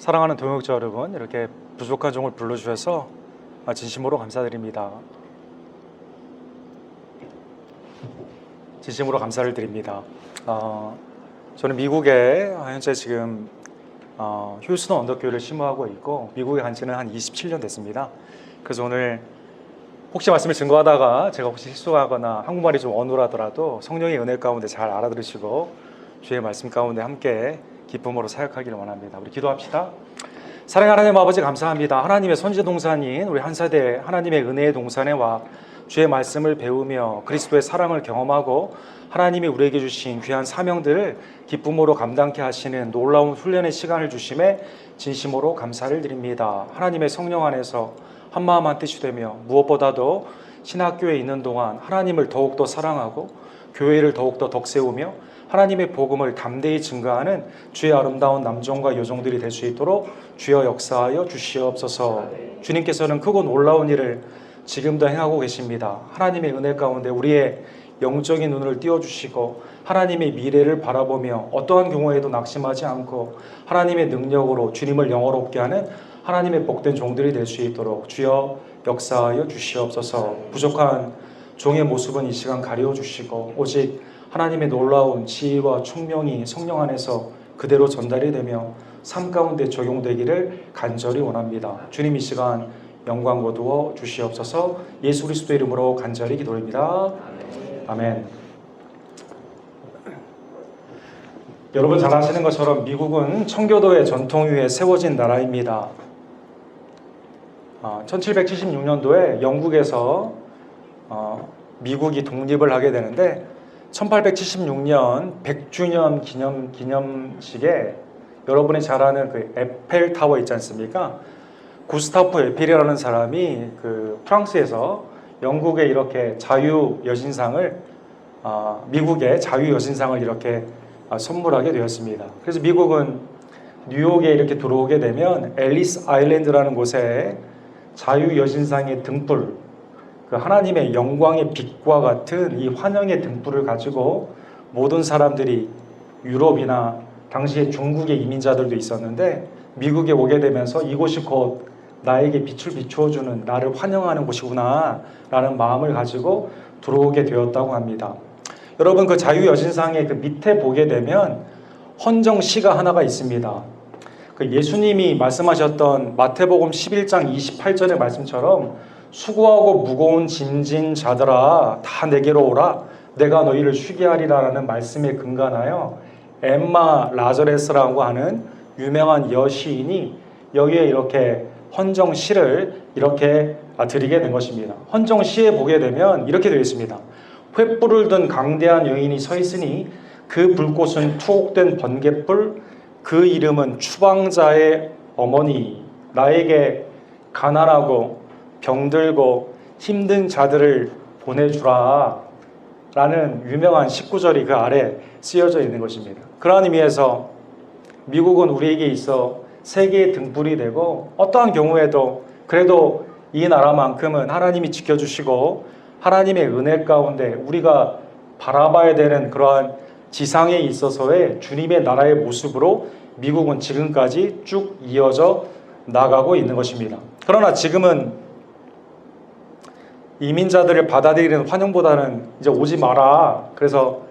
사랑하는 동역자 여러분, 이렇게 부족한 종을 불러주셔서 진심으로 감사드립니다. 진심으로 감사를 드립니다. 저는 미국에 현재 지금 휴스턴 언더교회를 심호하고 있고 미국에 간 지는 한 27년 됐습니다. 그래서 오늘 혹시 말씀을 증거하다가 제가 혹시 실수하거나 한국말이 좀 어눌하더라도 성령의 은혜 가운데 잘 알아들으시고 주의 말씀 가운데 함께 기쁨으로 사역하기를 원합니다. 우리 기도합시다. 사랑하는 하나님 아버지, 감사합니다. 하나님의 선지 동산인 우리 한사대 하나님의 은혜의 동산에 와 주의 말씀을 배우며 그리스도의 사랑을 경험하고 하나님이 우리에게 주신 귀한 사명들을 기쁨으로 감당케 하시는 놀라운 훈련의 시간을 주심에 진심으로 감사를 드립니다. 하나님의 성령 안에서 한마음 한뜻이 되며 무엇보다도 신학교에 있는 동안 하나님을 더욱더 사랑하고 교회를 더욱더 덕세우며 하나님의 복음을 담대히 증거하는 주의 아름다운 남종과 여종들이 될 수 있도록 주여 역사하여 주시옵소서. 주님께서는 크고 놀라운 일을 지금도 행하고 계십니다. 하나님의 은혜 가운데 우리의 영적인 눈을 띄워주시고 하나님의 미래를 바라보며 어떠한 경우에도 낙심하지 않고 하나님의 능력으로 주님을 영화롭게 하는 하나님의 복된 종들이 될 수 있도록 주여 역사하여 주시옵소서. 부족한 종의 모습은 이 시간 가려주시고 오직 하나님의 놀라운 지혜와 총명이 성령 안에서 그대로 전달이 되며 삶 가운데 적용되기를 간절히 원합니다. 주님, 이 시간 영광 거두어 주시옵소서. 예수 그리스도 이름으로 간절히 기도드립니다. 아멘. 여러분 잘 아시는 것처럼 미국은 청교도의 전통 위에 세워진 나라입니다. 1776년도에 영국에서 미국이 독립을 하게 되는데 1876년 100주년 기념식에 여러분이 잘 아는 그 에펠타워 있지 않습니까? 구스타프 에펠이라는 사람이 그 프랑스에서 영국에 이렇게 자유 여신상을 미국의 자유 여신상을 이렇게 선물하게 되었습니다. 그래서 미국은 뉴욕에 이렇게 들어오게 되면 앨리스 아일랜드라는 곳에 자유 여신상의 등불, 그 하나님의 영광의 빛과 같은 이 환영의 등불을 가지고 모든 사람들이 유럽이나 당시에 중국의 이민자들도 있었는데 미국에 오게 되면서 이곳이 곧 나에게 빛을 비추어주는 나를 환영하는 곳이구나 라는 마음을 가지고 들어오게 되었다고 합니다. 여러분, 그 자유 여신상의 그 밑에 보게 되면 헌정시가 하나가 있습니다. 그 예수님이 말씀하셨던 마태복음 11장 28절의 말씀처럼 수고하고 무거운 짐진 자들아 다 내게로 오라 내가 너희를 쉬게 하리라라는 말씀에 근간하여 엠마 라저레스라고 하는 유명한 여시인이 여기에 이렇게 헌정시를 이렇게 드리게 된 것입니다. 헌정시에 보게 되면 이렇게 되어 있습니다. 횃불을 든 강대한 여인이 서 있으니 그 불꽃은 투옥된 번갯불, 그 이름은 추방자의 어머니, 나에게 가난하고 병들고 힘든 자들을 보내주라 라는 유명한 19절이 그 아래 쓰여져 있는 것입니다. 그러한 의미에서 미국은 우리에게 있어 세계의 등불이 되고 어떠한 경우에도 그래도 이 나라만큼은 하나님이 지켜주시고 하나님의 은혜 가운데 우리가 바라봐야 되는 그러한 지상에 있어서의 주님의 나라의 모습으로 미국은 지금까지 쭉 이어져 나가고 있는 것입니다. 그러나 지금은 이민자들을 받아들이는 환영보다는 이제 오지 마라. 그래서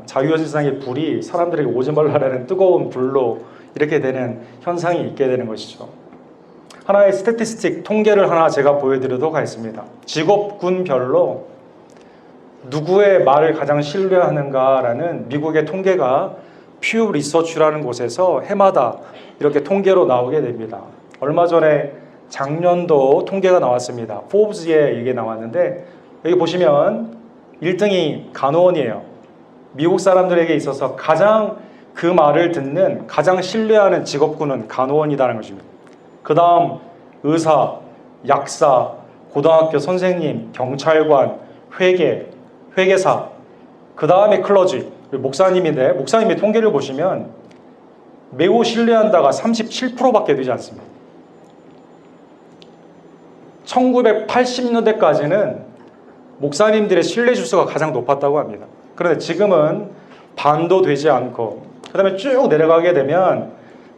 자유여신상의 불이 사람들에게 오지 말라는 뜨거운 불로 이렇게 되는 현상이 있게 되는 것이죠. 하나의 스태티스틱 통계를 하나 제가 보여드리도록 하겠습니다. 직업군별로 누구의 말을 가장 신뢰하는가라는 미국의 통계가 퓨 리서치라는 곳에서 해마다 이렇게 통계로 나오게 됩니다. 얼마 전에 작년도 통계가 나왔습니다. 포브스에 이게 나왔는데 여기 보시면 1등이 간호원이에요. 미국 사람들에게 있어서 가장 그 말을 듣는 가장 신뢰하는 직업군은 간호원이라는 것입니다. 그 다음 의사, 약사, 고등학교 선생님, 경찰관, 회계사, 그 다음에 클러지, 목사님인데 목사님의 통계를 보시면 매우 신뢰한다가 37%밖에 되지 않습니다. 1980년대까지는 목사님들의 신뢰 지수가 가장 높았다고 합니다. 그런데 지금은 반도 되지 않고 그 다음에 쭉 내려가게 되면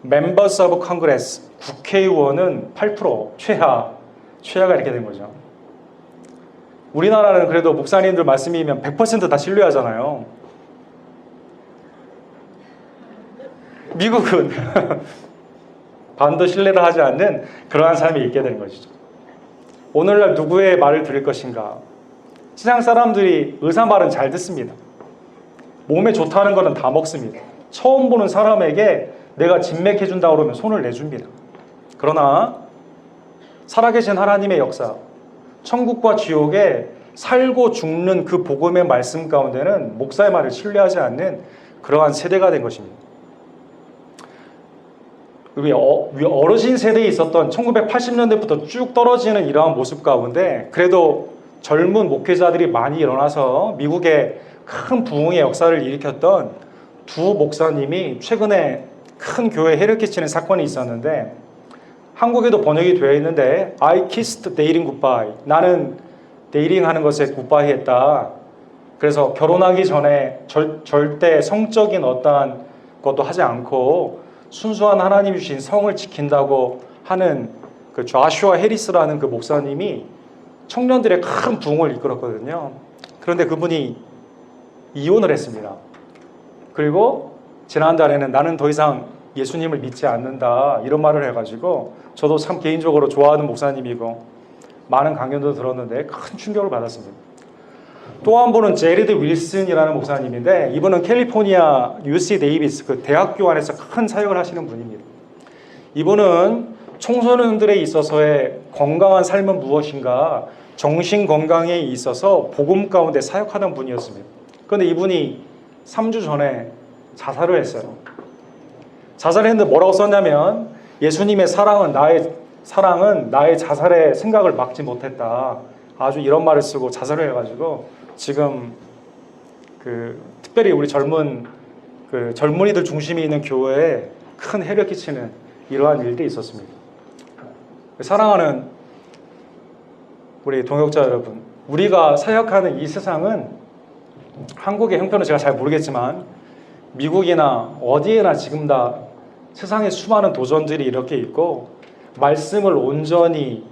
Members of Congress, 국회의원은 8%, 최하가 이렇게 된 거죠. 우리나라는 그래도 목사님들 말씀이면 100% 다 신뢰하잖아요. 미국은 반도 신뢰를 하지 않는 그러한 삶이 있게 되는 것이죠. 오늘날 누구의 말을 들을 것인가? 세상 사람들이 의사 말은 잘 듣습니다. 몸에 좋다는 것은 다 먹습니다. 처음 보는 사람에게 내가 진맥해준다 그러면 손을 내줍니다. 그러나 살아계신 하나님의 역사, 천국과 지옥에 살고 죽는 그 복음의 말씀 가운데는 목사의 말을 신뢰하지 않는 그러한 세대가 된 것입니다. 우리 어르신 세대에 있었던 1980년대부터 쭉 떨어지는 이러한 모습 가운데 그래도 젊은 목회자들이 많이 일어나서 미국의 큰 부흥의 역사를 일으켰던 두 목사님이 최근에 큰 교회에 해를 끼치는 사건이 있었는데 한국에도 번역이 되어 있는데 I kissed dating goodbye. 나는 데이팅하는 것에 굿바이 했다. 그래서 결혼하기 전에 절대 성적인 어떠한 것도 하지 않고 순수한 하나님이 주신 성을 지킨다고 하는 그 조슈아 해리스라는 그 목사님이 청년들의 큰 부흥을 이끌었거든요. 그런데 그분이 이혼을 했습니다. 그리고 지난달에는 나는 더 이상 예수님을 믿지 않는다 이런 말을 해가지고 저도 참 개인적으로 좋아하는 목사님이고 많은 강연도 들었는데 큰 충격을 받았습니다. 또 한 분은 제리드 윌슨이라는 목사님인데 이분은 캘리포니아 UC 데이비스 그 대학교 안에서 큰 사역을 하시는 분입니다. 이분은 청소년들에 있어서의 건강한 삶은 무엇인가, 정신 건강에 있어서 복음 가운데 사역하는 분이었습니다. 그런데 이분이 3주 전에 자살을 했어요. 자살했는데 뭐라고 썼냐면 예수님의 사랑은 나의 자살의 생각을 막지 못했다. 아주 이런 말을 쓰고 자살을 해가지고 지금 특별히 우리 젊은이들 중심이 있는 교회에 큰 해를 끼치는 이러한 일들이 있었습니다. 사랑하는 우리 동역자 여러분, 우리가 사역하는 이 세상은 한국의 형편은 제가 잘 모르겠지만 미국이나 어디에나 지금 다 세상에 수많은 도전들이 이렇게 있고 말씀을 온전히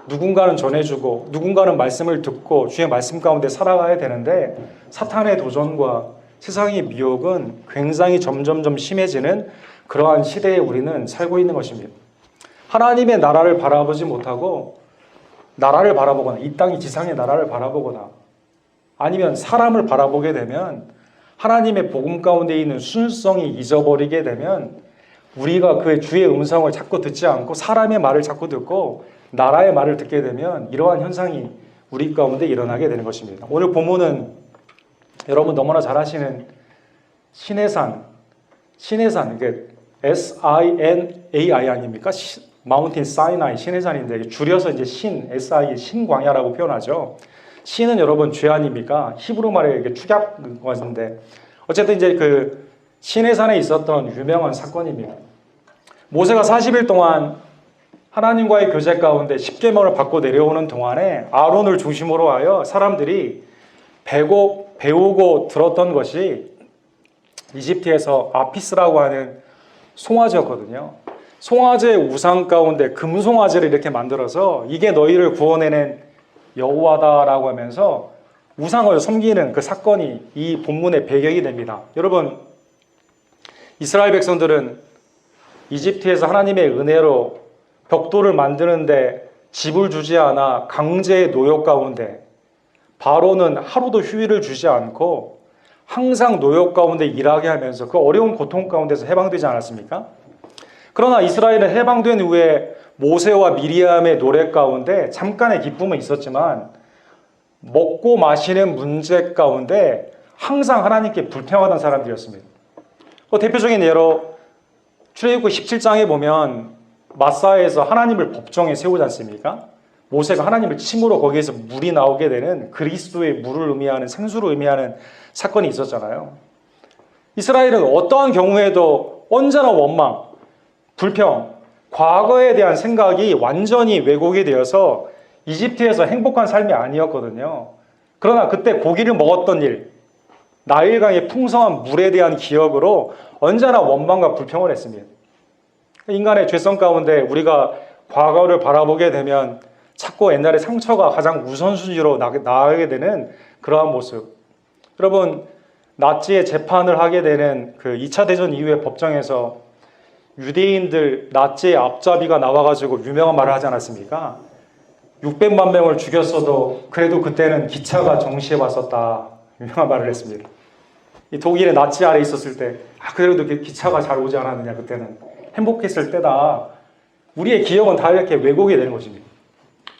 누군가는 전해주고 누군가는 말씀을 듣고 주의 말씀 가운데 살아가야 되는데 사탄의 도전과 세상의 미혹은 굉장히 점점점 심해지는 그러한 시대에 우리는 살고 있는 것입니다. 하나님의 나라를 바라보지 못하고 나라를 바라보거나 이 땅이 지상의 나라를 바라보거나 아니면 사람을 바라보게 되면 하나님의 복음 가운데 있는 순수성이 잊어버리게 되면 우리가 그의 주의 음성을 자꾸 듣지 않고 사람의 말을 자꾸 듣고 나라의 말을 듣게 되면 이러한 현상이 우리 가운데 일어나게 되는 것입니다. 오늘 본문은 여러분 너무나 잘 아시는 시내산 이게 SINAI 아닙니까? 마운틴 사이나이 시내산인데 줄여서 이제 SI 신광야라고 표현하죠. 신은 여러분 죄 아닙니까? 히브리 말에 이게 축약 것인데 어쨌든 이제 그 시내산에 있었던 유명한 사건입니다. 모세가 40일 동안 하나님과의 교제 가운데 십계명을 받고 내려오는 동안에 아론을 중심으로 하여 사람들이 배우고 들었던 것이 이집트에서 아피스라고 하는 송아지였거든요. 송아지의 우상 가운데 금송아지를 이렇게 만들어서 이게 너희를 구원해낸 여호와다라고 하면서 우상을 섬기는 그 사건이 이 본문의 배경이 됩니다. 여러분, 이스라엘 백성들은 이집트에서 하나님의 은혜로 벽돌을 만드는데 집을 주지 않아 강제의 노역 가운데 바로는 하루도 휴일을 주지 않고 항상 노역 가운데 일하게 하면서 그 어려운 고통 가운데서 해방되지 않았습니까? 그러나 이스라엘은 해방된 후에 모세와 미리암의 노래 가운데 잠깐의 기쁨은 있었지만 먹고 마시는 문제 가운데 항상 하나님께 불평하던 사람들이었습니다. 대표적인 예로 출애굽기 17장에 보면 마사에서 하나님을 법정에 세우지 않습니까? 모세가 하나님을 침으로 거기에서 물이 나오게 되는 그리스도의 물을 의미하는 생수를 의미하는 사건이 있었잖아요. 이스라엘은 어떠한 경우에도 언제나 원망, 불평, 과거에 대한 생각이 완전히 왜곡이 되어서 이집트에서 행복한 삶이 아니었거든요. 그러나 그때 고기를 먹었던 일, 나일강의 풍성한 물에 대한 기억으로 언제나 원망과 불평을 했습니다. 인간의 죄성 가운데 우리가 과거를 바라보게 되면 자꾸 옛날의 상처가 가장 우선순위로 나가게 되는 그러한 모습. 여러분, 나치의 재판을 하게 되는 그 2차 대전 이후의 법정에서 유대인들 나치의 앞잡이가 나와가지고 유명한 말을 하지 않았습니까? 600만 명을 죽였어도 그래도 그때는 기차가 정시에 왔었다. 유명한 말을 했습니다. 이 독일의 나치 아래 있었을 때 그래도 기차가 잘 오지 않았느냐, 그때는 행복했을 때다. 우리의 기억은 다 이렇게 왜곡이 되는 것입니다.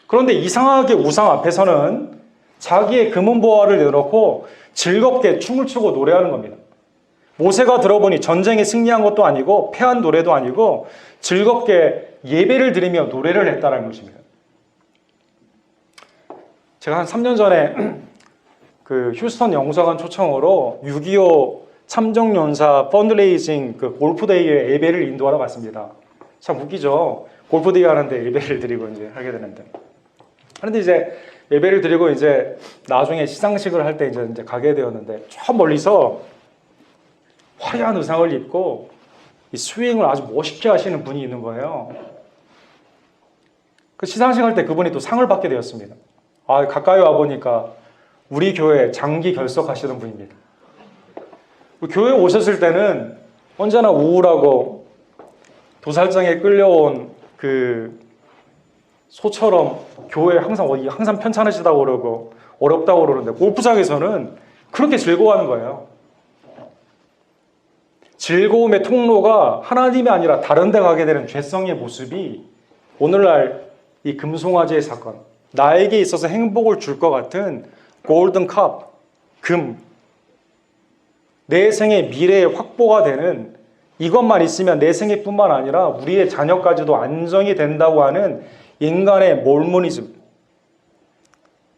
그런데 이상하게 우상 앞에서는 자기의 금은보화를 내놓고 즐겁게 춤을 추고 노래하는 겁니다. 모세가 들어보니 전쟁에 승리한 것도 아니고 패한 노래도 아니고 즐겁게 예배를 드리며 노래를 했다는 것입니다. 제가 한 3년 전에 그 휴스턴 영사관 초청으로 6.25 참정연사 펀드레이징 그 골프데이에 예배를 인도하러 갔습니다. 참 웃기죠. 골프데이 하는데 예배를 드리고 이제 하게 되는데. 그런데 이제 예배를 드리고 이제 나중에 시상식을 할 때 이제 가게 되었는데, 저 멀리서 화려한 의상을 입고 이 스윙을 아주 멋있게 하시는 분이 있는 거예요. 그 시상식 할 때 그분이 또 상을 받게 되었습니다. 가까이 와 보니까 우리 교회 장기 결석하시던 분입니다. 교회에 오셨을 때는 언제나 우울하고 도살장에 끌려온 그 소처럼 교회에 항상 편찮으시다고 그러고 어렵다고 그러는데, 골프장에서는 그렇게 즐거워하는 거예요. 즐거움의 통로가 하나님이 아니라 다른 데 가게 되는 죄성의 모습이 오늘날 이 금송아지의 사건, 나에게 있어서 행복을 줄 것 같은 골든 컵, 금, 내 생의 미래의 확보가 되는 이것만 있으면 내 생애뿐만 아니라 우리의 자녀까지도 안정이 된다고 하는 인간의 몰모니즘,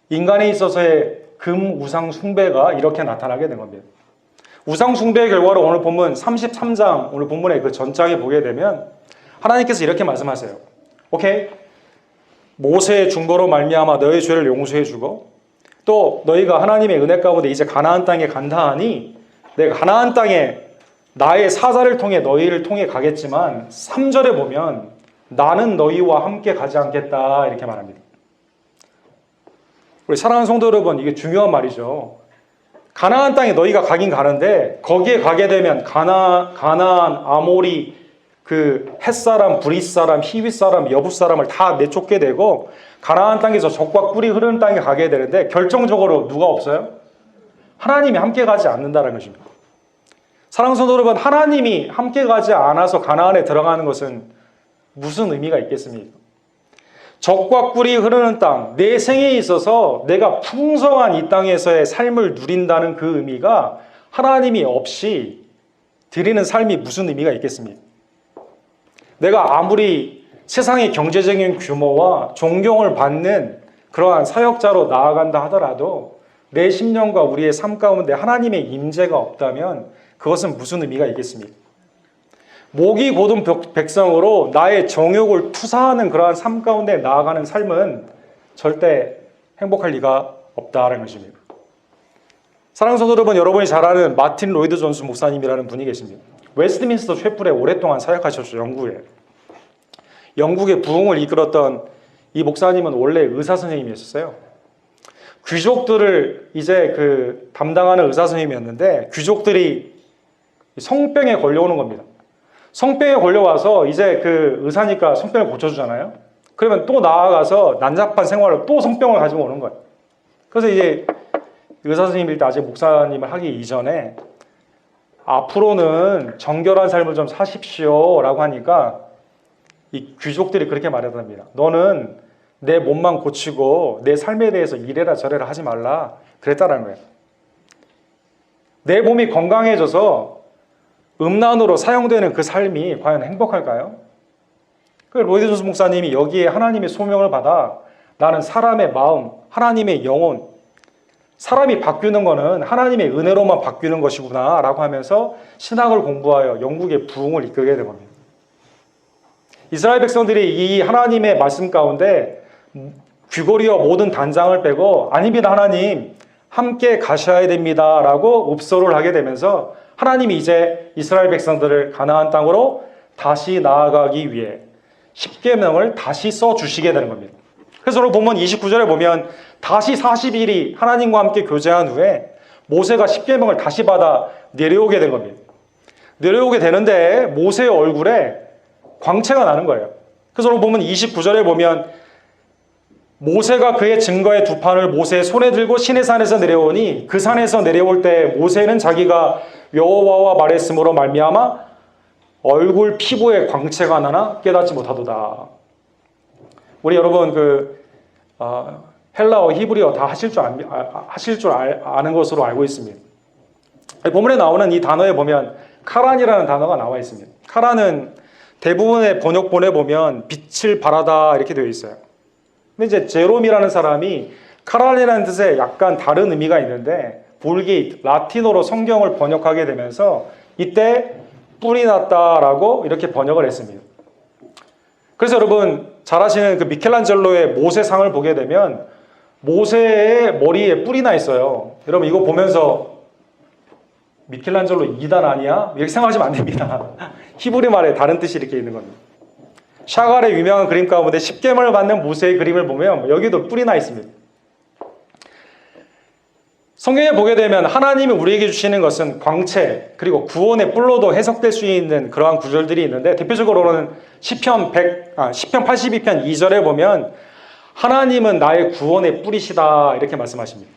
인간에 있어서의 금 우상 숭배가 이렇게 나타나게 된 겁니다. 우상 숭배의 결과로 오늘 본문 33장, 오늘 본문의 그 전장에 보게 되면 하나님께서 이렇게 말씀하세요. 오케이? 모세의 중보로 말미암아 너의 죄를 용서해 주고, 또 너희가 하나님의 은혜 가운데 이제 가나안 땅에 간다 하니 내가 가나안 땅에 나의 사자를 통해 너희를 통해 가겠지만 3절에 보면 나는 너희와 함께 가지 않겠다 이렇게 말합니다. 우리 사랑하는 성도 여러분, 이게 중요한 말이죠. 가나안 땅에 너희가 가긴 가는데 거기에 가게 되면 가나안, 아모리, 그 햇사람, 브릿사람, 히윗사람, 여붓사람을 다 내쫓게 되고 가나안 땅에서 젖과 꿀이 흐르는 땅에 가게 되는데 결정적으로 누가 없어요? 하나님이 함께 가지 않는다는 것입니다. 사랑하는 성도 여러분, 하나님이 함께 가지 않아서 가나안에 들어가는 것은 무슨 의미가 있겠습니까? 젖과 꿀이 흐르는 땅, 내 생에 있어서 내가 풍성한 이 땅에서의 삶을 누린다는 그 의미가 하나님이 없이 드리는 삶이 무슨 의미가 있겠습니까? 내가 아무리 세상의 경제적인 규모와 존경을 받는 그러한 사역자로 나아간다 하더라도 내 심령과 우리의 삶 가운데 하나님의 임재가 없다면 그것은 무슨 의미가 있겠습니까? 목이 곧은 백성으로 나의 정욕을 투사하는 그러한 삶 가운데 나아가는 삶은 절대 행복할 리가 없다는 것입니다. 사랑하는 성도 여러분, 여러분이 잘 아는 마틴 로이드 존스 목사님이라는 분이 계십니다. 웨스트민스터 셰플에 오랫동안 사역하셨죠. 영국의 부흥을 이끌었던 이 목사님은 원래 의사 선생님이었어요. 귀족들을 이제 그 담당하는 의사 선생님이었는데 귀족들이 성병에 걸려오는 겁니다. 성병에 걸려와서 이제 그 의사니까 성병을 고쳐주잖아요. 그러면 또 나아가서 난잡한 생활로 또 성병을 가지고 오는 거예요. 그래서 이제 의사 선생님일 때 아직 목사님을 하기 이전에 앞으로는 정결한 삶을 좀 사십시오 라고 하니까 이 귀족들이 그렇게 말하답니다. 너는 내 몸만 고치고 내 삶에 대해서 이래라 저래라 하지 말라 그랬다라는 거예요. 내 몸이 건강해져서 음란으로 사용되는 그 삶이 과연 행복할까요? 그 로이드 존스 목사님이 여기에 하나님의 소명을 받아 나는 사람의 마음, 하나님의 영혼, 사람이 바뀌는 거는 하나님의 은혜로만 바뀌는 것이구나 라고 하면서 신학을 공부하여 영국의 부흥을 이끌게 된 겁니다. 이스라엘 백성들이 이 하나님의 말씀 가운데 귀고리와 모든 단장을 빼고 아닙니다 하나님 함께 가셔야 됩니다 라고 읍소를 하게 되면서 하나님이 이제 이스라엘 백성들을 가나안 땅으로 다시 나아가기 위해 십계명을 다시 써주시게 되는 겁니다. 그래서 오늘 본문 29절에 보면 다시 40일이 하나님과 함께 교제한 후에 모세가 십계명을 다시 받아 내려오게 된 겁니다. 내려오게 되는데 모세의 얼굴에 광채가 나는 거예요. 그래서 오늘 본문 29절에 보면 모세가 그의 증거의 두 판을 모세의 손에 들고 시내산에서 내려오니 그 산에서 내려올 때 모세는 자기가 여호와와 말했으므로 말미암아 얼굴 피부에 광채가 나나 깨닫지 못하도다. 우리 여러분 헬라어, 히브리어 다 하실 줄 아는 것으로 알고 있습니다. 본문에 나오는 이 단어에 보면 카란이라는 단어가 나와 있습니다. 카란은 대부분의 번역본에 보면 빛을 발하다 이렇게 되어 있어요. 근데 이제 제롬이라는 사람이 카란이라는 뜻에 약간 다른 의미가 있는데 볼게이트, 라틴어로 성경을 번역하게 되면서 이때 뿔이 났다라고 이렇게 번역을 했습니다. 그래서 여러분 잘 아시는 그 미켈란젤로의 모세상을 보게 되면 모세의 머리에 뿔이 나 있어요. 여러분 이거 보면서 미켈란젤로 2단 아니야? 이렇게 생각하시면 안 됩니다. 히브리 말에 다른 뜻이 이렇게 있는 겁니다. 샤갈의 유명한 그림 가운데 십계명을 받는 모세의 그림을 보면 여기도 뿔이 나 있습니다. 성경에 보게 되면 하나님이 우리에게 주시는 것은 광채 그리고 구원의 뿔로도 해석될 수 있는 그러한 구절들이 있는데 대표적으로는 시편 82편 2절에 보면 하나님은 나의 구원의 뿔이시다 이렇게 말씀하십니다.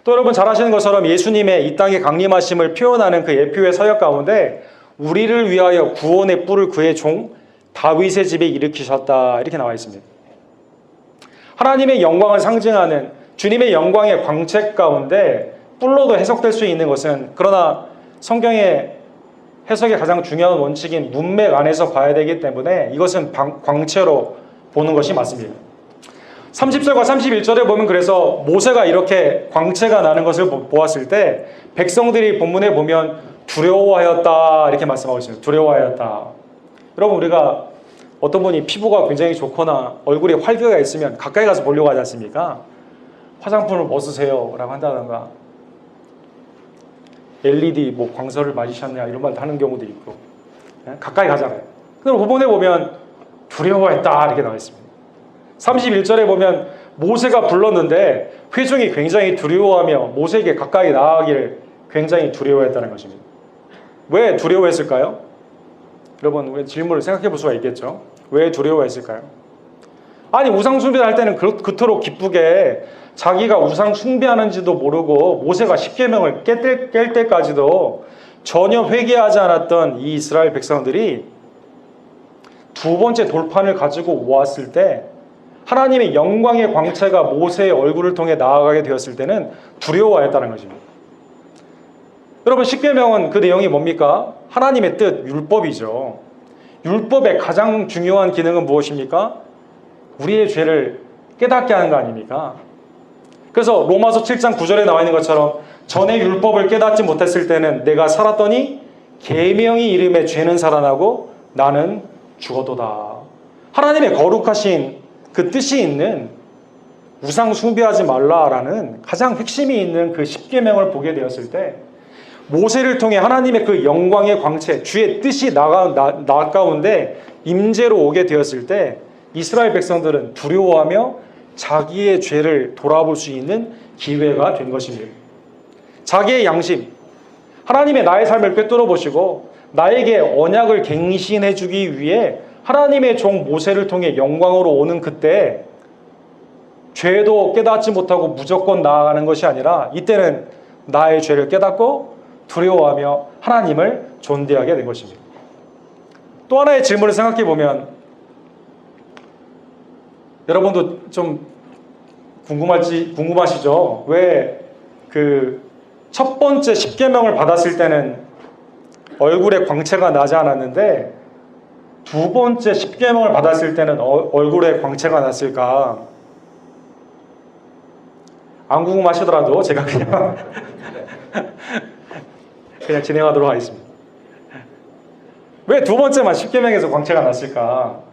또 여러분 잘 아시는 것처럼 예수님의 이 땅에 강림하심을 표현하는 그 예표의 서역 가운데 우리를 위하여 구원의 뿔을 그의 종 다윗의 집에 일으키셨다 이렇게 나와 있습니다. 하나님의 영광을 상징하는 주님의 영광의 광채 가운데 뿔로도 해석될 수 있는 것은 그러나 성경의 해석의 가장 중요한 원칙인 문맥 안에서 봐야 되기 때문에 이것은 광채로 보는 것이 맞습니다. 30절과 31절에 보면 그래서 모세가 이렇게 광채가 나는 것을 보았을 때 백성들이 본문에 보면 두려워하였다 이렇게 말씀하고 있습니다. 두려워하였다. 여러분 우리가 어떤 분이 피부가 굉장히 좋거나 얼굴에 활기가 있으면 가까이 가서 보려고 하지 않습니까? 화장품을 뭐 쓰세요? 라고 한다던가 LED 광선을 맞으셨냐 이런 말 하는 경우도 있고 가까이 가잖아요. 근데 본문에 보면 두려워했다 이렇게 나와 있습니다. 31절에 보면 모세가 불렀는데 회중이 굉장히 두려워하며 모세에게 가까이 나아가기를 굉장히 두려워했다는 것입니다. 왜 두려워했을까요? 여러분 우리 질문을 생각해 볼 수가 있겠죠. 왜 두려워했을까요? 아니 우상 숭배를 할 때는 그토록 기쁘게 자기가 우상 숭배하는지도 모르고 모세가 십계명을 깰 때까지도 전혀 회개하지 않았던 이 이스라엘 백성들이 두 번째 돌판을 가지고 모았을 때 하나님의 영광의 광채가 모세의 얼굴을 통해 나아가게 되었을 때는 두려워했다는 것입니다. 여러분 십계명은 그 내용이 뭡니까? 하나님의 뜻, 율법이죠. 율법의 가장 중요한 기능은 무엇입니까? 우리의 죄를 깨닫게 하는 거 아닙니까? 그래서 로마서 7장 9절에 나와 있는 것처럼 전에 율법을 깨닫지 못했을 때는 내가 살았더니 계명이 이름에 죄는 살아나고 나는 죽어도다. 하나님의 거룩하신 그 뜻이 있는 우상 숭배하지 말라라는 가장 핵심이 있는 그 십계명을 보게 되었을 때 모세를 통해 하나님의 그 영광의 광채, 주의 뜻이 나 가운데 임재로 오게 되었을 때 이스라엘 백성들은 두려워하며 자기의 죄를 돌아볼 수 있는 기회가 된 것입니다. 자기의 양심, 하나님의 나의 삶을 꿰뚫어 보시고 나에게 언약을 갱신해 주기 위해 하나님의 종 모세를 통해 영광으로 오는 그때 죄도 깨닫지 못하고 무조건 나아가는 것이 아니라 이때는 나의 죄를 깨닫고 두려워하며 하나님을 존대하게 된 것입니다. 또 하나의 질문을 생각해 보면 여러분도 좀 궁금하시죠? 왜 그 첫 번째 십계명을 받았을 때는 얼굴에 광채가 나지 않았는데 두 번째 십계명을 받았을 때는 얼굴에 광채가 났을까? 안 궁금하시더라도 제가 그냥 진행하도록 하겠습니다. 왜 두 번째만 십계명에서 광채가 났을까?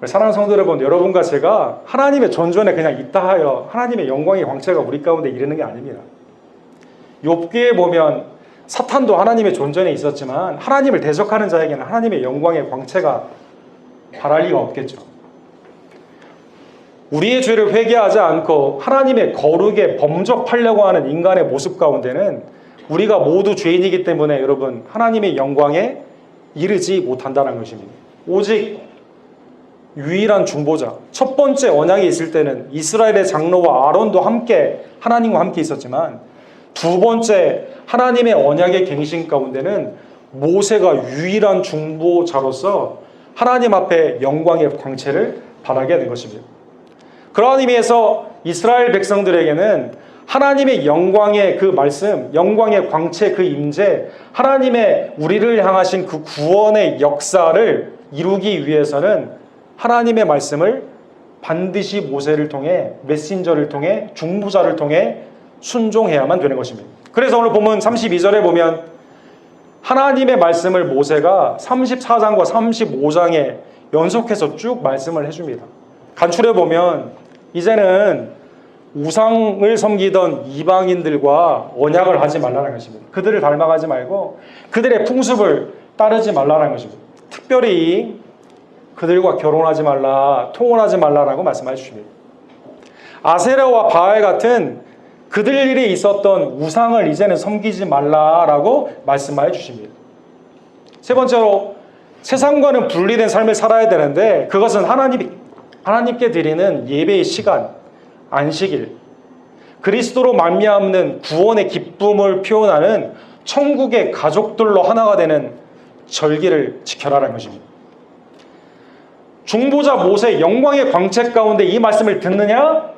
사랑하는 성도 여러분, 여러분과 제가 하나님의 존전에 그냥 있다 하여 하나님의 영광의 광채가 우리 가운데 이르는 게 아닙니다. 욥기에 보면 사탄도 하나님의 존전에 있었지만 하나님을 대적하는 자에게는 하나님의 영광의 광채가 발할 리가 없겠죠. 우리의 죄를 회개하지 않고 하나님의 거룩에 범접하려고 하는 인간의 모습 가운데는 우리가 모두 죄인이기 때문에 여러분 하나님의 영광에 이르지 못한다는 것입니다. 오직 유일한 중보자, 첫 번째 언약이 있을 때는 이스라엘의 장로와 아론도 함께 하나님과 함께 있었지만 두 번째 하나님의 언약의 갱신 가운데는 모세가 유일한 중보자로서 하나님 앞에 영광의 광채를 발하게 된 것입니다. 그러한 의미에서 이스라엘 백성들에게는 하나님의 영광의 그 말씀, 영광의 광채 그 임재, 하나님의 우리를 향하신 그 구원의 역사를 이루기 위해서는 하나님의 말씀을 반드시 모세를 통해, 메신저를 통해, 중보자를 통해 순종해야만 되는 것입니다. 그래서 오늘 본문 32절에 보면 하나님의 말씀을 모세가 34장과 35장에 연속해서 쭉 말씀을 해줍니다. 간추려 보면 이제는 우상을 섬기던 이방인들과 언약을 하지 말라는 것입니다. 그들을 닮아가지 말고 그들의 풍습을 따르지 말라는 것입니다. 특별히 그들과 결혼하지 말라, 통혼하지 말라라고 말씀해 주십니다. 아세라와 바알 같은 그들이 있었던 우상을 이제는 섬기지 말라라고 말씀해 주십니다. 세 번째로 세상과는 분리된 삶을 살아야 되는데 그것은 하나님께 드리는 예배의 시간, 안식일, 그리스도로 말미암는 구원의 기쁨을 표현하는 천국의 가족들로 하나가 되는 절기를 지켜라라는 것입니다. 중보자 모세 영광의 광채 가운데 이 말씀을 듣느냐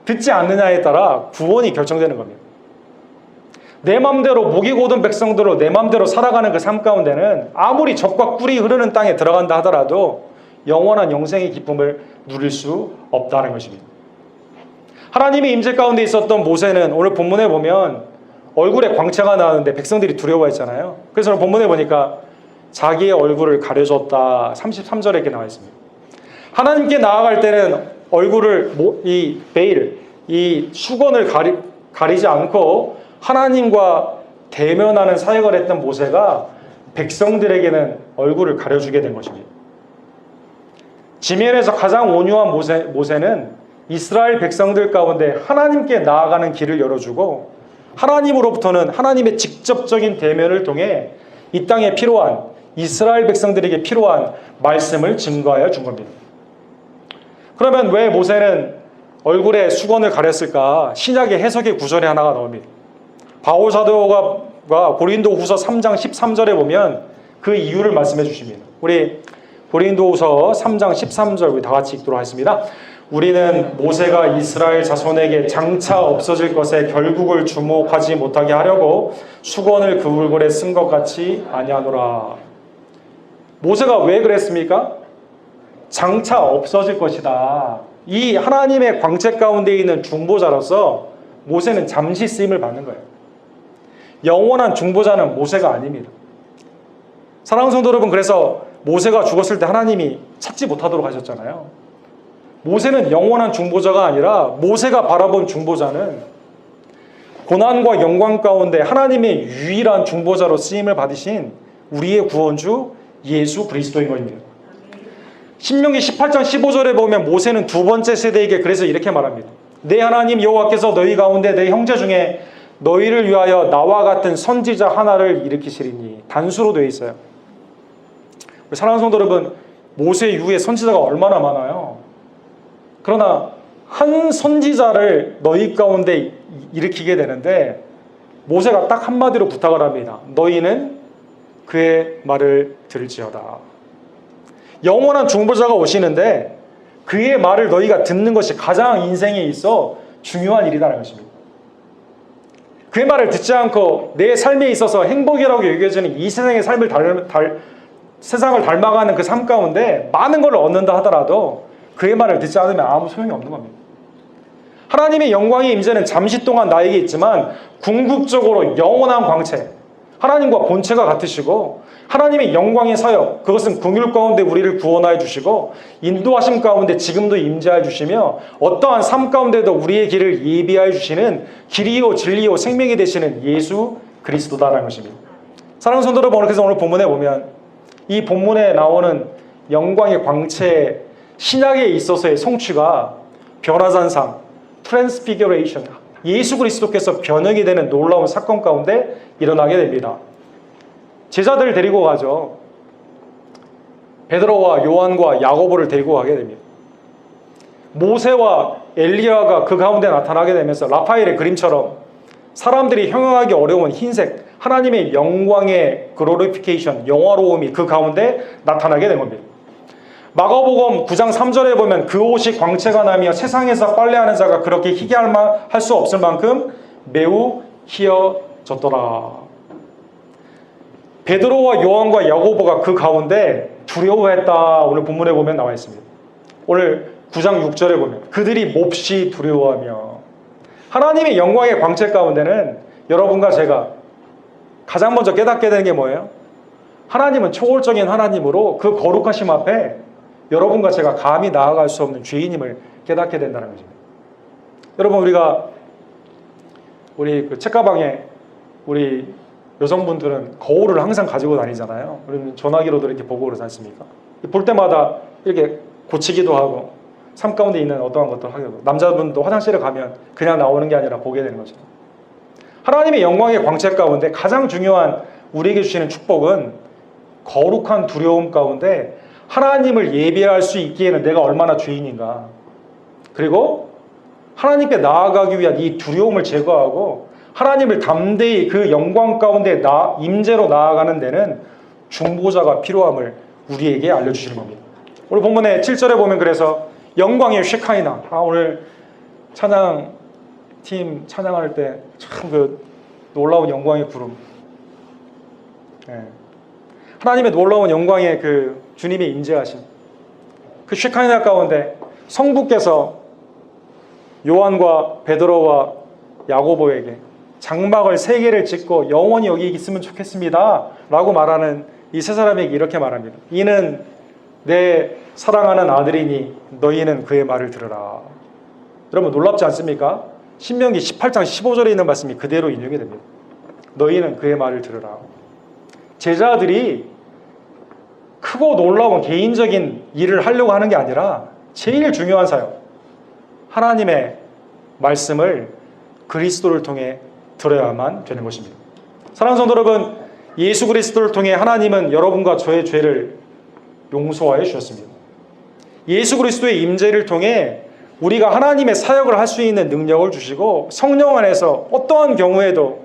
듣지 않느냐에 따라 구원이 결정되는 겁니다. 내 맘대로 목이 고든 백성들로 내 맘대로 살아가는 그 삶 가운데는 아무리 젖과 꿀이 흐르는 땅에 들어간다 하더라도 영원한 영생의 기쁨을 누릴 수 없다는 것입니다. 하나님의 임재 가운데 있었던 모세는 오늘 본문에 보면 얼굴에 광채가 나는데 백성들이 두려워했잖아요. 그래서 오늘 본문에 보니까 자기의 얼굴을 가려줬다 33절에 이렇게 나와 있습니다. 하나님께 나아갈 때는 얼굴을 이 베일, 이 수건을 가리지 않고 하나님과 대면하는 사역을 했던 모세가 백성들에게는 얼굴을 가려주게 된 것입니다. 지면에서 가장 온유한 모세는 이스라엘 백성들 가운데 하나님께 나아가는 길을 열어주고 하나님으로부터는 하나님의 직접적인 대면을 통해 이 땅에 필요한 이스라엘 백성들에게 필요한 말씀을 증거하여 준 겁니다. 그러면 왜 모세는 얼굴에 수건을 가렸을까? 신약의 해석의 구절에 하나가 나옵니다. 바울 사도가 고린도후서 3장 13절에 보면 그 이유를 말씀해 주십니다. 우리 고린도후서 3장 13절 우리 다 같이 읽도록 하겠습니다. 우리는 모세가 이스라엘 자손에게 장차 없어질 것에 결국을 주목하지 못하게 하려고 수건을 그 얼굴에 쓴 것 같이 아니하노라. 모세가 왜 그랬습니까? 장차 없어질 것이다. 이 하나님의 광채 가운데 있는 중보자로서 모세는 잠시 쓰임을 받는 거예요. 영원한 중보자는 모세가 아닙니다. 사랑하는 성도 여러분, 그래서 모세가 죽었을 때 하나님이 찾지 못하도록 하셨잖아요. 모세는 영원한 중보자가 아니라 모세가 바라본 중보자는 고난과 영광 가운데 하나님의 유일한 중보자로 쓰임을 받으신 우리의 구원주 예수 그리스도인 것입니다. 신명기 18장 15절에 보면 모세는 두 번째 세대에게 그래서 이렇게 말합니다. 내 하나님 여호와께서 너희 가운데 내 형제 중에 너희를 위하여 나와 같은 선지자 하나를 일으키시리니 단수로 되어 있어요. 사랑하는 성도 여러분, 모세 이후에 선지자가 얼마나 많아요. 그러나 한 선지자를 너희 가운데 일으키게 되는데 모세가 딱 한마디로 부탁을 합니다. 너희는 그의 말을 들을지어다. 영원한 중보자가 오시는데 그의 말을 너희가 듣는 것이 가장 인생에 있어 중요한 일이라는 것입니다. 그의 말을 듣지 않고 내 삶에 있어서 행복이라고 여겨지는 이 세상의 삶을 세상을 닮아가는 그 삶 가운데 많은 걸 얻는다 하더라도 그의 말을 듣지 않으면 아무 소용이 없는 겁니다. 하나님의 영광의 임재는 잠시 동안 나에게 있지만 궁극적으로 영원한 광채, 하나님과 본체가 같으시고 하나님의 영광의 사역, 그것은 긍휼 가운데 우리를 구원하여 주시고 인도하심 가운데 지금도 임재하여 주시며 어떠한 삶 가운데도 우리의 길을 예비하여 주시는 길이요 진리요 생명이 되시는 예수 그리스도다라는 것입니다. 사랑하는 성도 여러분, 그래서 오늘 본문에 보면 이 본문에 나오는 영광의 광채, 신약에 있어서의 성취가 변화산상, 트랜스피규레이션, 예수 그리스도께서 변형이 되는 놀라운 사건 가운데 일어나게 됩니다. 제자들을 데리고 가죠. 베드로와 요한과 야고보를 데리고 가게 됩니다. 모세와 엘리야가 그 가운데 나타나게 되면서 라파엘의 그림처럼 사람들이 형용하기 어려운 흰색, 하나님의 영광의 글로리피케이션, 영화로움이 그 가운데 나타나게 된 겁니다. 마가복음 9장 3절에 보면 그 옷이 광채가 나며 세상에서 빨래하는 자가 그렇게 희게 할 수 없을 만큼 매우 희어졌더라. 베드로와 요한과 야고보가 그 가운데 두려워했다. 오늘 본문에 보면 나와 있습니다. 오늘 9장 6절에 보면 그들이 몹시 두려워하며, 하나님의 영광의 광채 가운데는 여러분과 제가 가장 먼저 깨닫게 되는 게 뭐예요? 하나님은 초월적인 하나님으로 그 거룩하심 앞에 여러분과 제가 감히 나아갈 수 없는 죄인임을 깨닫게 된다는 것입니다. 여러분, 우리 그 책가방에 우리 여성분들은 거울을 항상 가지고 다니잖아요. 우리는 전화기로도 이렇게 보고 그러지 않습니까? 볼 때마다 이렇게 고치기도 하고 삶 가운데 있는 어떠한 것들을 하게 되고, 남자분도 화장실에 가면 그냥 나오는 게 아니라 보게 되는 거죠. 하나님의 영광의 광채 가운데 가장 중요한 우리에게 주시는 축복은 거룩한 두려움 가운데 하나님을 예배할 수 있기에는 내가 얼마나 죄인인가, 그리고 하나님께 나아가기 위한 이 두려움을 제거하고 하나님을 담대히 그 영광 가운데 임재로 나아가는 데는 중보자가 필요함을 우리에게 알려주시는 겁니다. 오늘 본문의 7절에 보면 그래서 영광의 쉐카이나, 오늘 찬양팀 찬양할 때 참 그 놀라운 영광의 구름, 하나님의 놀라운 영광의 그 주님의 임재하심, 그 쉐카이나 가운데 성부께서 요한과 베드로와 야고보에게 장막을 3개를 짓고 영원히 여기 있으면 좋겠습니다 라고 말하는 이 세 사람에게 이렇게 말합니다. 이는 내 사랑하는 아들이니 너희는 그의 말을 들으라. 여러분, 놀랍지 않습니까? 신명기 18장 15절에 있는 말씀이 그대로 인용이 됩니다. 너희는 그의 말을 들으라. 제자들이 크고 놀라운 개인적인 일을 하려고 하는 게 아니라 제일 중요한 사역, 하나님의 말씀을 그리스도를 통해 들어야만 되는 것입니다. 사랑하는 성도 여러분, 예수 그리스도를 통해 하나님은 여러분과 저의 죄를 용서하여 주셨습니다. 예수 그리스도의 임재를 통해 우리가 하나님의 사역을 할 수 있는 능력을 주시고, 성령 안에서 어떠한 경우에도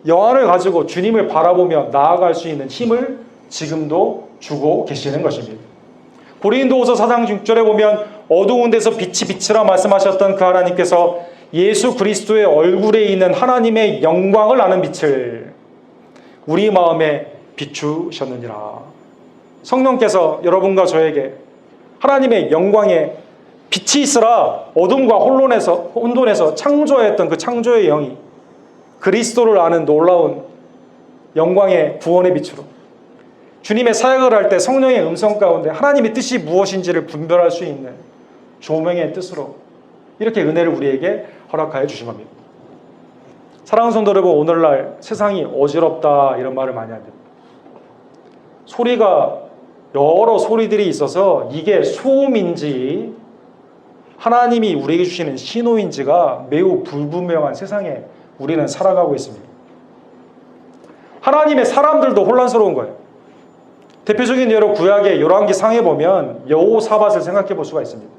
영안을 가지고 주님을 바라보며 나아갈 수 있는 힘을 지금도 주고 계시는 것입니다. 고린도후서 4장 6절에 보면 어두운 데서 빛이 비치라 말씀하셨던 그 하나님께서 예수 그리스도의 얼굴에 있는 하나님의 영광을 아는 빛을 우리 마음에 비추셨느니라. 성령께서 여러분과 저에게 하나님의 영광에 빛이 있으라, 어둠과 혼돈에서 창조했던 그 창조의 영이 그리스도를 아는 놀라운 영광의 구원의 빛으로 주님의 사역을 할 때 성령의 음성 가운데 하나님의 뜻이 무엇인지를 분별할 수 있는 조명의 뜻으로 이렇게 은혜를 우리에게 허락하여 주신 겁니다. 사랑하는 성도 여러분, 오늘날 세상이 어지럽다 이런 말을 많이 합니다. 소리가 여러 소리들이 있어서 이게 소음인지 하나님이 우리에게 주시는 신호인지가 매우 불분명한 세상에 우리는 살아가고 있습니다. 하나님의 사람들도 혼란스러운 거예요. 대표적인 예로 구약의 열왕기 상에 보면 여호사밧을 생각해 볼 수가 있습니다.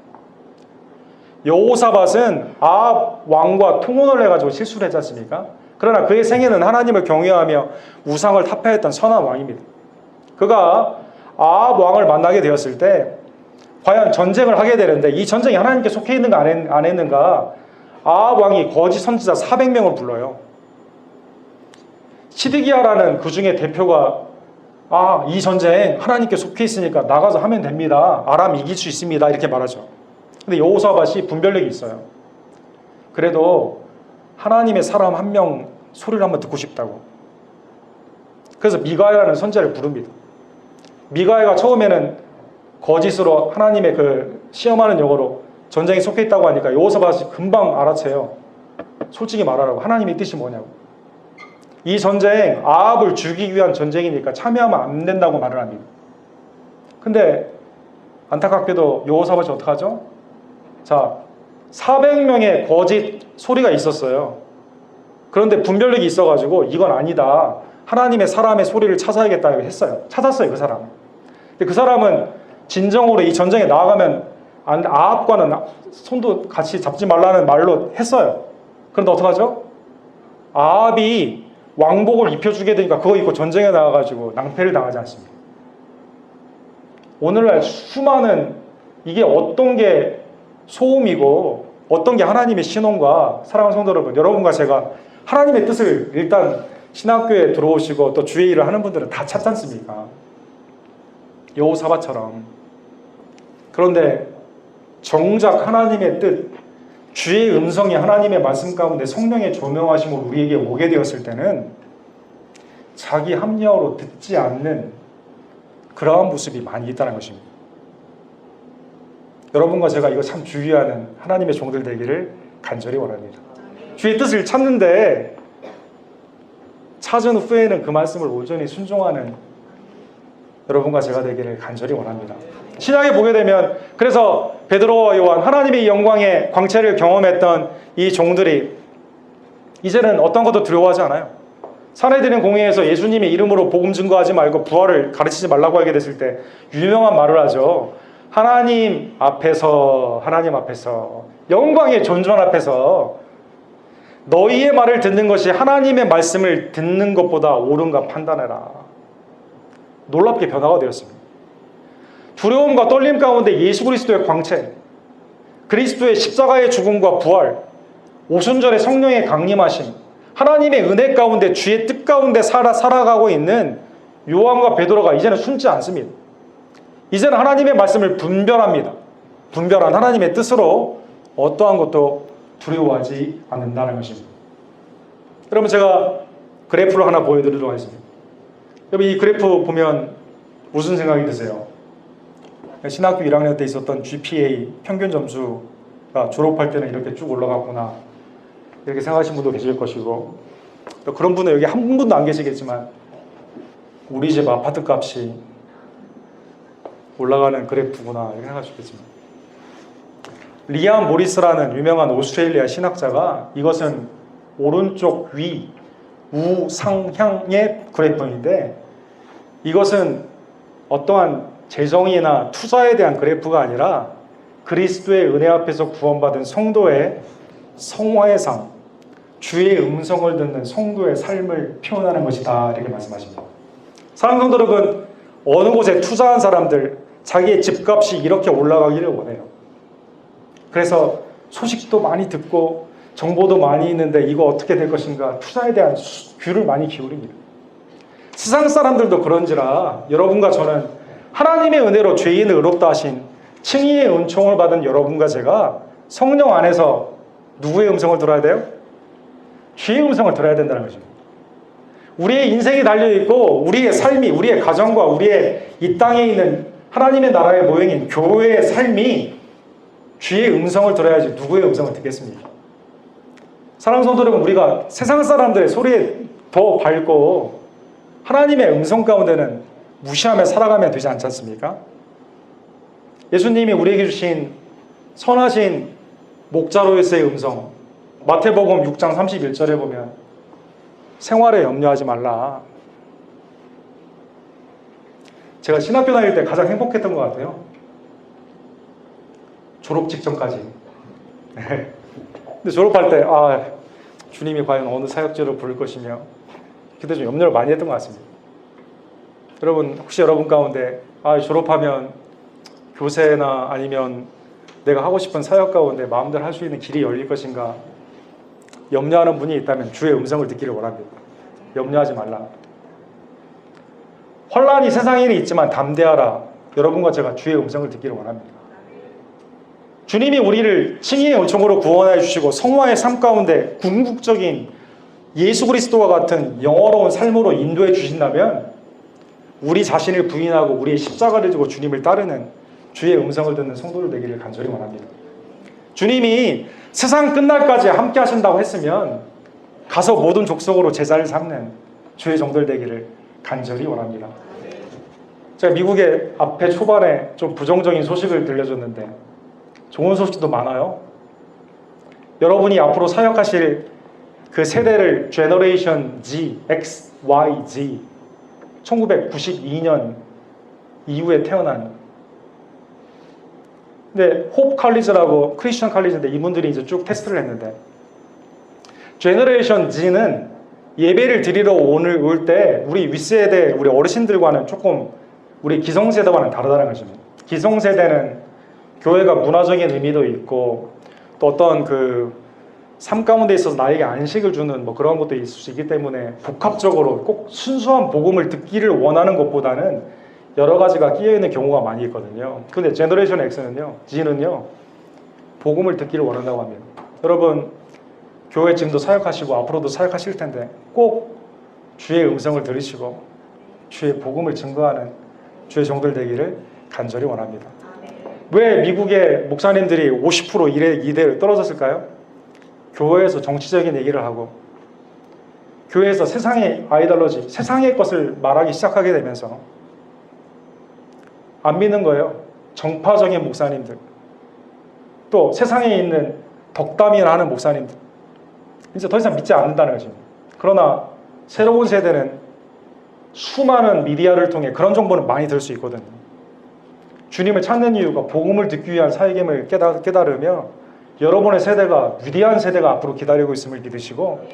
여호사밧은 아합 왕과 통혼을 해가지고 실수를 했지 않습니까? 그러나 그의 생애는 하나님을 경외하며 우상을 타파했던 선한 왕입니다. 그가 아합 왕을 만나게 되었을 때 과연 전쟁을 하게 되는데 이 전쟁이 하나님께 속해 있는가 안 했는가, 아합 왕이 거짓 선지자 400명을 불러요. 시드기야라는 그 중에 대표가 이 전쟁 하나님께 속해 있으니까 나가서 하면 됩니다. 아람 이길 수 있습니다. 이렇게 말하죠. 근데 여호사밧이 분별력이 있어요. 그래도 하나님의 사람 한 명 소리를 한번 듣고 싶다고. 그래서 미가야라는 선지자를 부릅니다. 미가야가 처음에는 거짓으로 하나님의 그 시험하는 용어로 전쟁에 속해 있다고 하니까 여호사밧이 금방 알아채요. 솔직히 말하라고. 하나님의 뜻이 뭐냐고. 이 전쟁 아합을 죽이기 위한 전쟁이니까 참여하면 안 된다고 말을 합니다. 근데 안타깝게도 여호사밧이 어떡하죠? 자, 400명의 거짓 소리가 있었어요. 그런데 분별력이 있어가지고 이건 아니다. 하나님의 사람의 소리를 찾아야겠다 했어요. 찾았어요, 그 사람. 근데 그 사람은 진정으로 이 전쟁에 나아가면 아합과는 손도 같이 잡지 말라는 말로 했어요. 그런데 어떡하죠? 아합이 왕복을 입혀주게 되니까 그거 입고 전쟁에 나가가지고 낭패를 당하지 않습니다. 오늘날 수많은 이게 어떤 게 소음이고 어떤 게 하나님의 신혼과 사랑하는 성도 여러분, 여러분과 제가 하나님의 뜻을 일단 신학교에 들어오시고 또 주의 일을 하는 분들은 다 찾지 않습니까? 여호사밧처럼. 그런데 정작 하나님의 뜻, 주의 음성이 하나님의 말씀 가운데 성령의 조명하심으로 우리에게 오게 되었을 때는 자기 합리화로 듣지 않는 그러한 모습이 많이 있다는 것입니다. 여러분과 제가 이거 참 주의하는 하나님의 종들 되기를 간절히 원합니다. 주의 뜻을 찾는데 찾은 후에는 그 말씀을 온전히 순종하는 여러분과 제가 되기를 간절히 원합니다. 신약에 보게 되면 그래서 베드로와 요한, 하나님의 영광의 광채를 경험했던 이 종들이 이제는 어떤 것도 두려워하지 않아요. 사내들인 공회에서 예수님의 이름으로 복음 증거하지 말고 부활을 가르치지 말라고 하게 됐을 때 유명한 말을 하죠. 하나님 앞에서 영광의 존전 앞에서 너희의 말을 듣는 것이 하나님의 말씀을 듣는 것보다 옳은가 판단해라. 놀랍게 변화가 되었습니다. 두려움과 떨림 가운데 예수 그리스도의 광채, 그리스도의 십자가의 죽음과 부활, 오순절의 성령의 강림하심, 하나님의 은혜 가운데 주의 뜻 가운데 살아가고 있는 요한과 베드로가 이제는 숨지 않습니다. 이제는 하나님의 말씀을 분별합니다. 분별한 하나님의 뜻으로 어떠한 것도 두려워하지 않는다는 것입니다. 여러분, 제가 그래프를 하나 보여드리도록 하겠습니다. 여러분, 이 그래프 보면 무슨 생각이 드세요? 신학교 1학년 때 있었던 GPA 평균 점수가 졸업할 때는 이렇게 쭉 올라갔구나, 이렇게 생각하시는 분도 계실 것이고, 또 그런 분은 여기 한 분도 안 계시겠지만 우리 집 아파트 값이 올라가는 그래프구나 이렇게 생각하시겠지만, 리암 모리스라는 유명한 오스트레일리아 신학자가 이것은 오른쪽 위 우상향의 그래프인데, 이것은 어떠한 재정이나 투자에 대한 그래프가 아니라 그리스도의 은혜 앞에서 구원받은 성도의 성화의 삶, 주의 음성을 듣는 성도의 삶을 표현하는 것이다, 이렇게 말씀하십니다. 사랑하는 성도 여러분, 어느 곳에 투자한 사람들 자기의 집값이 이렇게 올라가기를 원해요. 그래서 소식도 많이 듣고 정보도 많이 있는데 이거 어떻게 될 것인가, 투자에 대한 귀를 많이 기울입니다. 세상 사람들도 그런지라 여러분과 저는 하나님의 은혜로 죄인을 의롭다 하신 칭의의 은총을 받은 여러분과 제가 성령 안에서 누구의 음성을 들어야 돼요? 주의 음성을 들어야 된다는 것입니다. 우리의 인생이 달려있고 우리의 삶이, 우리의 가정과 우리의 이 땅에 있는 하나님의 나라의 모형인 교회의 삶이 주의 음성을 들어야지 누구의 음성을 듣겠습니까? 사랑하는 성도 여러분, 우리가 세상 사람들의 소리에 더 밝고 하나님의 음성 가운데는 무시하며 살아가면 되지 않지 않습니까? 예수님이 우리에게 주신 선하신 목자로서의 음성, 마태복음 6장 31절에 보면 생활에 염려하지 말라. 제가 신학교 다닐 때 가장 행복했던 것 같아요. 졸업 직전까지. 근데 졸업할 때 주님이 과연 어느 사역지로 부를 것이며 그때 좀 염려를 많이 했던 것 같습니다. 여러분, 혹시 여러분 가운데 졸업하면 교세나 아니면 내가 하고 싶은 사역 가운데 마음대로 할 수 있는 길이 열릴 것인가 염려하는 분이 있다면 주의 음성을 듣기를 원합니다. 염려하지 말라. 혼란이 세상에는 있지만 담대하라. 여러분과 제가 주의 음성을 듣기를 원합니다. 주님이 우리를 칭의의 은총으로 구원해 주시고 성화의 삶 가운데 궁극적인 예수 그리스도와 같은 영어로운 삶으로 인도해 주신다면 우리 자신을 부인하고 우리의 십자가를 지고 주님을 따르는 주의 음성을 듣는 성도들 되기를 간절히 원합니다. 주님이 세상 끝날까지 함께 하신다고 했으면 가서 모든 족속으로 제자를 삼는 주의 종들 되기를 간절히 원합니다. 제가 미국에 앞에 초반에 좀 부정적인 소식을 들려줬는데 좋은 소식도 많아요. 여러분이 앞으로 사역하실 그 세대를 제너레이션 Z, X, Y, Z 1992년 이후에 태어난, 근데 홉 칼리지라고 크리스천 칼리지인데 이분들이 이제 쭉 테스트를 했는데 제너레이션 Z는 예배를 드리러 올 때 우리 윗세대, 우리 어르신들과는 조금 우리 기성세대와는 다르다는 것입니다. 기성세대는 교회가 문화적인 의미도 있고 또 어떤 그 삶 가운데 있어서 나에게 안식을 주는 뭐 그런 것도 있을 수 있기 때문에 복합적으로 꼭 순수한 복음을 듣기를 원하는 것보다는 여러 가지가 끼어있는 경우가 많이 있거든요. 근데 제너레이션 X는요, G는요, 복음을 듣기를 원한다고 합니다. 여러분, 교회 지금도 사역하시고 앞으로도 사역하실 텐데 꼭 주의 음성을 들으시고 주의 복음을 증거하는 주의 종들 되기를 간절히 원합니다. 왜 미국의 목사님들이 50% 이대로 떨어졌을까요? 교회에서 정치적인 얘기를 하고 교회에서 세상의 아이디올로지, 세상의 것을 말하기 시작하게 되면서 안 믿는 거예요. 정파적인 목사님들, 또 세상에 있는 덕담이나 하는 목사님들, 이제 더 이상 믿지 않는다는 것입니다. 그러나 새로운 세대는 수많은 미디어를 통해 그런 정보는 많이 들을 수 있거든요. 주님을 찾는 이유가 복음을 듣기 위한 사역임을 깨달으며 여러분의 세대가, 위대한 세대가 앞으로 기다리고 있음을 믿으시고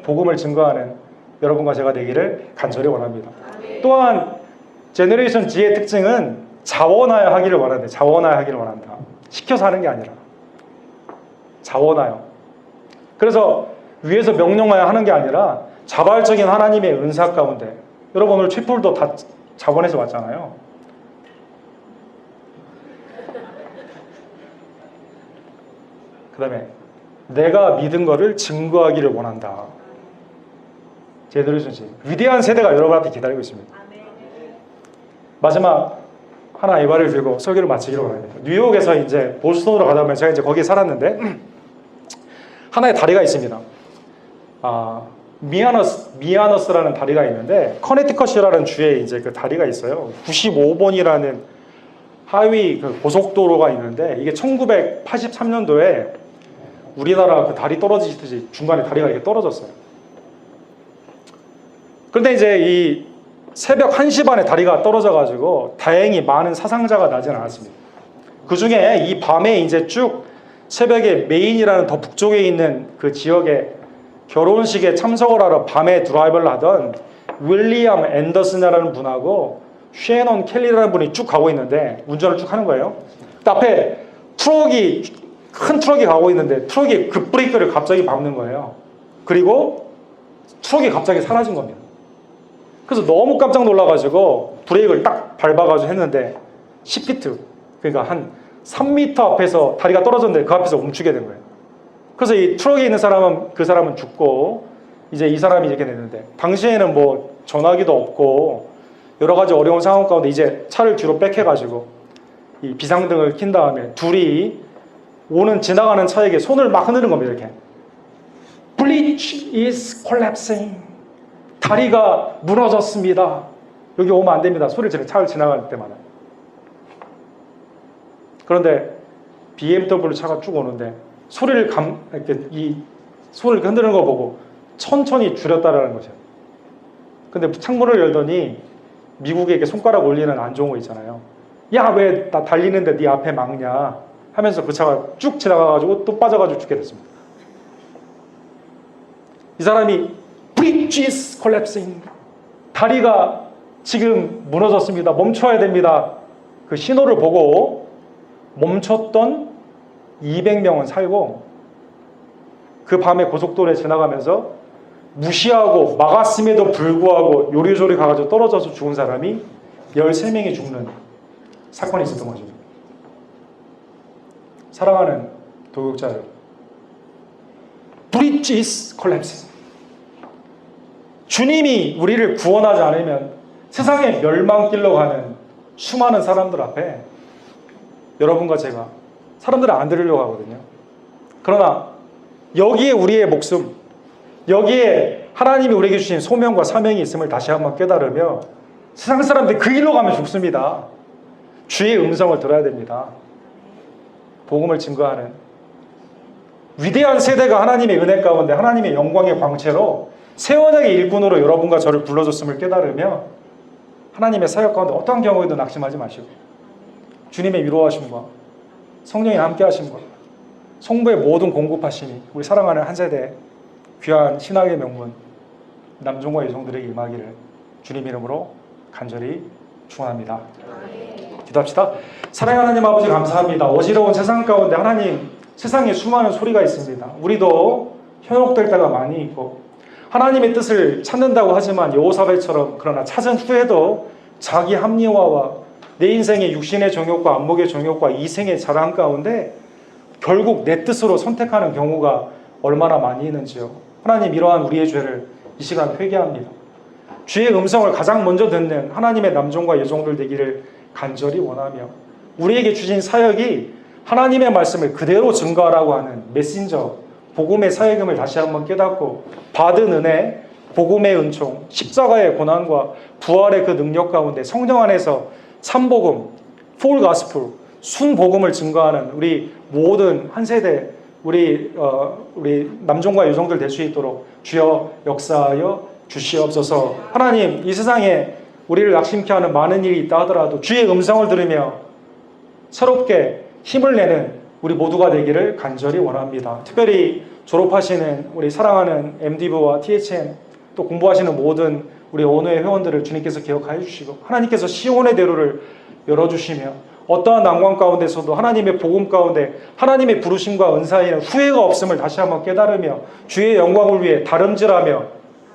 복음을 증거하는 여러분과 제가 되기를 간절히 원합니다. 또한 제너레이션 G의 특징은 자원하여 하기를 원한다. 자원하여 하기를 원한다. 시켜서 하는 게 아니라 자원하여. 그래서 위에서 명령하여 하는 게 아니라 자발적인 하나님의 은사 가운데, 여러분 오늘 채플도 다 자원해서 왔잖아요. 그 다음에 내가 믿은 거를 증거하기를 원한다. 제너레이션 G. 위대한 세대가 여러분한테 기다리고 있습니다. 마지막 하나 이발을 들고 설교를 마치기로 원합니다. 뉴욕에서 이제 보스턴으로 가다 보면 제가 이제 거기에 살았는데 하나의 다리가 있습니다. 미아너스라는 다리가 있는데 커네티컷이라는 주에 이제 그 다리가 있어요. 95번이라는 하위 그 고속도로가 있는데 이게 1983년도에 우리나라 그 다리 떨어지듯이 중간에 다리가 이렇게 떨어졌어요. 그런데 이제 이 새벽 1시 반에 다리가 떨어져가지고 다행히 많은 사상자가 나지는 않았습니다. 그 중에 이 밤에 이제 쭉 새벽에 메인이라는 더 북쪽에 있는 그 지역에 결혼식에 참석을 하러 밤에 드라이브를 하던 윌리엄 앤더슨이라는 분하고 쉐넌 켈리라는 분이 쭉 가고 있는데 운전을 쭉 하는 거예요. 앞에 큰 트럭이 가고 있는데 트럭이 급브레이크를 갑자기 밟는 거예요. 그리고 트럭이 갑자기 사라진 겁니다. 그래서 너무 깜짝 놀라가지고 브레이크를 딱 밟아가지고 했는데 10피트, 그러니까 한 3m 앞에서 다리가 떨어졌는데 그 앞에서 멈추게 된 거예요. 그래서 이 트럭에 있는 그 사람은 죽고 이제 이 사람이 이렇게 됐는데, 당시에는 뭐 전화기도 없고 여러 가지 어려운 상황 가운데 이제 차를 뒤로 백해가지고 이 비상등을 킨 다음에 둘이 지나가는 차에게 손을 막 흔드는 겁니다. 이렇게 Bridge is collapsing. 다리가 무너졌습니다. 여기 오면 안 됩니다. 소리를 차를 지나갈 때마다. 그런데 BMW 차가 쭉 오는데 이 손을 흔드는 거 보고 천천히 줄였다라는 거죠. 근데 창문을 열더니 미국에 이렇게 손가락 올리는 안 좋은 거 있잖아요. 야, 왜 나 달리는데 네 앞에 막냐 하면서 그 차가 쭉 지나가가지고 또 빠져가지고 죽게 됐습니다. 이 사람이 Bridge is collapsing. 다리가 지금 무너졌습니다. 멈춰야 됩니다. 그 신호를 보고 멈췄던 200명은 살고, 그 밤에 고속도로에 지나가면서 무시하고 막았음에도 불구하고 요리조리 가가지고 떨어져서 죽은 사람이 13명이 죽는 사건이 있었던 거죠. 사랑하는 도역자 여러분, Bridge is collapsing. 주님이 우리를 구원하지 않으면 세상의 멸망길로 가는 수많은 사람들 앞에 여러분과 제가, 사람들은 안 들으려고 하거든요. 그러나 여기에 우리의 목숨, 여기에 하나님이 우리에게 주신 소명과 사명이 있음을 다시 한번 깨달으며 세상 사람들이 그 길로 가면 죽습니다. 주의 음성을 들어야 됩니다. 복음을 증거하는 위대한 세대가 하나님의 은혜 가운데 하나님의 영광의 광채로 새 언약의 일꾼으로 여러분과 저를 불러줬음을 깨달으며 하나님의 사역 가운데 어떠한 경우에도 낙심하지 마시고 주님의 위로하심과 성령의 함께하심과 성부의 모든 공급하심이 우리 사랑하는 한 세대 귀한 신학의 명문 남종과 여성들에게 임하기를 주님 이름으로 간절히 축원합니다. 기도합시다. 사랑하는 하나님 아버지 감사합니다. 어지러운 세상 가운데 하나님 세상에 수많은 소리가 있습니다. 우리도 현혹될 때가 많이 있고 하나님의 뜻을 찾는다고 하지만 여호사밧처럼 그러나 찾은 후에도 자기 합리화와 내 인생의 육신의 정욕과 안목의 정욕과 이생의 자랑 가운데 결국 내 뜻으로 선택하는 경우가 얼마나 많이 있는지요. 하나님 이러한 우리의 죄를 이 시간 회개합니다. 주의 음성을 가장 먼저 듣는 하나님의 남종과 여종들 되기를 간절히 원하며 우리에게 주신 사역이 하나님의 말씀을 그대로 증거하라고 하는 메신저 복음의 사역임을 다시 한번 깨닫고 받은 은혜, 복음의 은총, 십자가의 고난과 부활의 그 능력 가운데 성령 안에서 참복음, full gospel, 순복음을 증거하는 우리 모든 한 세대 우리 남종과 여종들 될 수 있도록 주여 역사하여 주시옵소서. 하나님 이 세상에 우리를 낙심케 하는 많은 일이 있다 하더라도 주의 음성을 들으며 새롭게 힘을 내는 우리 모두가 되기를 간절히 원합니다. 특별히 졸업하시는 우리 사랑하는 MD부와 THM 또 공부하시는 모든 우리 언어의 회원들을 주님께서 기억하여 주시고 하나님께서 시온의 대로를 열어주시며 어떠한 난관 가운데서도 하나님의 복음 가운데 하나님의 부르심과 은사에는 후회가 없음을 다시 한번 깨달으며 주의 영광을 위해 다름질하며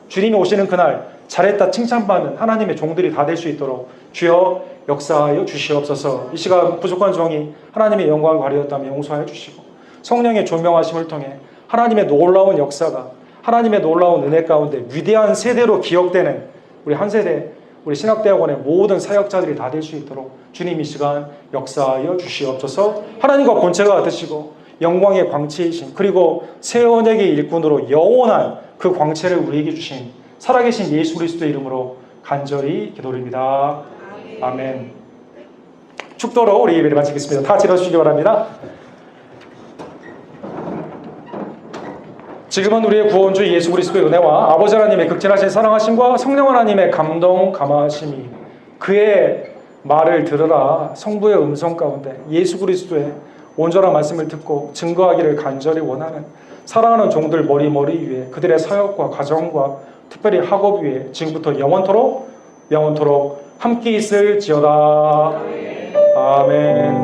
주님이 오시는 그날 잘했다 칭찬받는 하나님의 종들이 다 될 수 있도록 주여 역사하여 주시옵소서. 이 시간 부족한 종이 하나님의 영광을 가리었다면 용서하여 주시고 성령의 조명하심을 통해 하나님의 놀라운 역사가 하나님의 놀라운 은혜 가운데 위대한 세대로 기억되는 우리 한 세대 우리 신학대학원의 모든 사역자들이 다 될 수 있도록 주님 이 시간 역사하여 주시옵소서. 하나님과 본체가 같으시고 영광의 광채이신 그리고 새 언약의 일꾼으로 영원한 그 광채를 우리에게 주신 살아계신 예수 그리스도의 이름으로 간절히 기도드립니다. 아멘. 축도로 우리 예배를 마치겠습니다. 다 같이 일어주시기 바랍니다. 지금은 우리의 구원주 예수 그리스도의 은혜와 아버지 하나님의 극진하신 사랑하심과 성령 하나님의 감동 감화하심이 그의 말을 들으라 성부의 음성 가운데 예수 그리스도의 온전한 말씀을 듣고 증거하기를 간절히 원하는 사랑하는 종들 머리 위에 그들의 사역과 가정과 특별히 학업 위에 지금부터 영원토록 함께 있을지어다. 아멘.